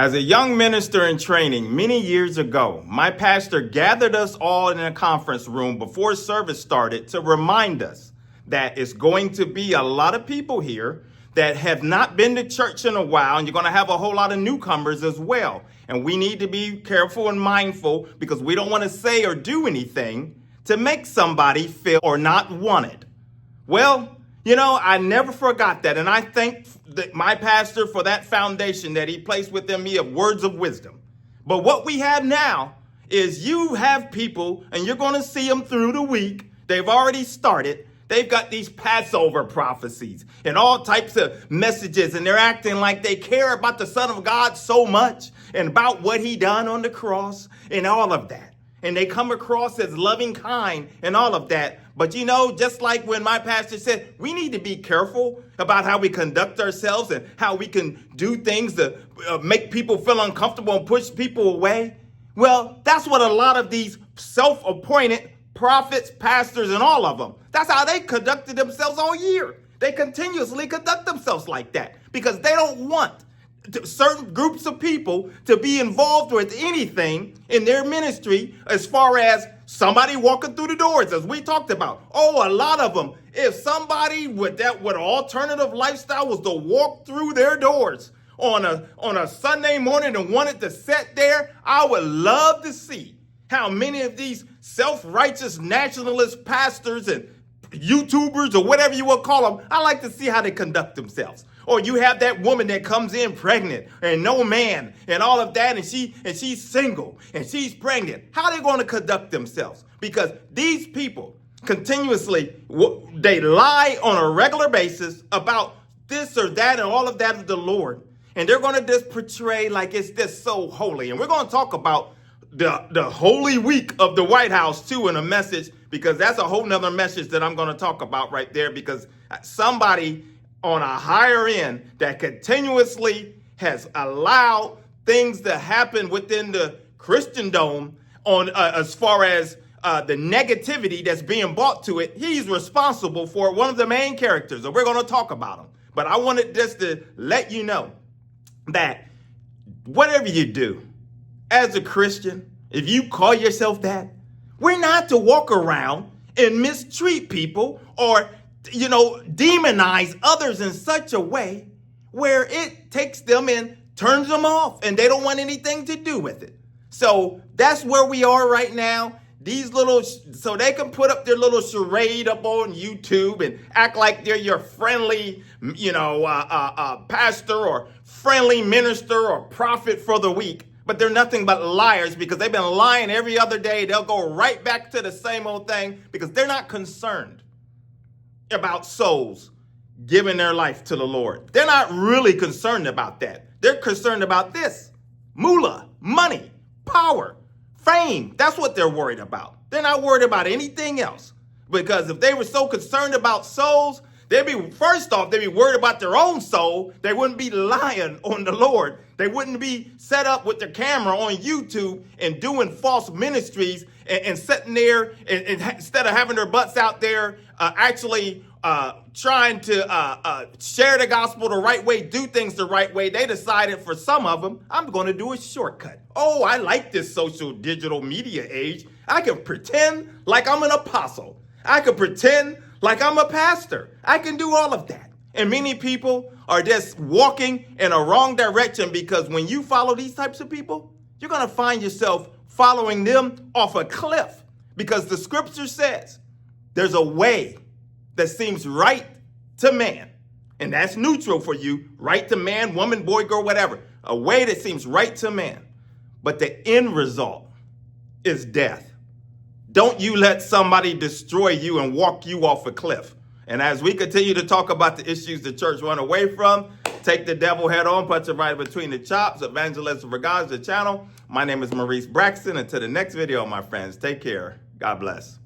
As a young minister in training many years ago, my pastor gathered us all in a conference room before service started to remind us that it's going to be a lot of people here that have not been to church in a while, and you're going to have a whole lot of newcomers as well. And we need to be careful and mindful because we don't want to say or do anything to make somebody feel or not wanted. Well, I never forgot that, and I thank my pastor for that foundation that he placed within me of words of wisdom. But what we have now is you have people, and you're going to see them through the week. They've already started. They've got these Passover prophecies and all types of messages, and they're acting like they care about the Son of God so much and about what he done on the cross and all of that. And they come across as loving, kind, and all of that. But just like when my pastor said, we need to be careful about how we conduct ourselves and how we can do things to make people feel uncomfortable and push people away. Well, that's what a lot of these self-appointed prophets, pastors, and all of them, that's how they conducted themselves all year. They continuously conduct themselves like that because they don't want certain groups of people to be involved with anything in their ministry as far as somebody walking through the doors, as we talked about. Oh, a lot of them. If somebody with an alternative lifestyle was to walk through their doors on a Sunday morning and wanted to sit there, I would love to see how many of these self-righteous nationalist pastors and YouTubers or whatever you will call them, I like to see how they conduct themselves. Or you have that woman that comes in pregnant and no man and all of that, and she's single and she's pregnant. How are they going to conduct themselves? Because these people continuously, they lie on a regular basis about this or that and all of that of the Lord. And they're going to just portray like it's just so holy. And we're going to talk about the Holy Week of the White House too in a message, because that's a whole nother message that I'm going to talk about right there, because somebody on a higher end that continuously has allowed things to happen within the Christendom on as far as the negativity that's being brought to it, he's responsible for one of the main characters, and we're going to talk about him. But I wanted just to let you know that whatever you do as a Christian, if you call yourself that, we're not to walk around and mistreat people or demonize others in such a way where it takes them and turns them off and they don't want anything to do with it. So that's where we are right now. So they can put up their little charade up on YouTube and act like they're your friendly, pastor or friendly minister or prophet for the week. But they're nothing but liars because they've been lying every other day. They'll go right back to the same old thing because they're not concerned about souls giving their life to the Lord. They're not really concerned about that. They're concerned about this: moolah, money, power, fame. That's what they're worried about. They're not worried about anything else, because if they were so concerned about souls, they'd be worried about their own soul. They wouldn't be lying on the Lord. They wouldn't be set up with their camera on YouTube and doing false ministries and sitting there and instead of having their butts out there actually trying to share the gospel the right way, do things the right way. They decided for some of them, I'm going to do a shortcut. Oh, I like this social digital media age. I can pretend like I'm an apostle. I can pretend like I'm a pastor. I can do all of that. And many people are just walking in a wrong direction, because when you follow these types of people, you're going to find yourself following them off a cliff, because the scripture says there's a way that seems right to man. And that's neutral for you, right to man, woman, boy, girl, whatever. A way that seems right to man. But the end result is death. Don't you let somebody destroy you and walk you off a cliff. And as we continue to talk about the issues the church run away from, take the devil head on, punch it right between the chops. Evangelism for God is the channel. My name is Maurice Braxton. Until the next video, my friends, take care. God bless.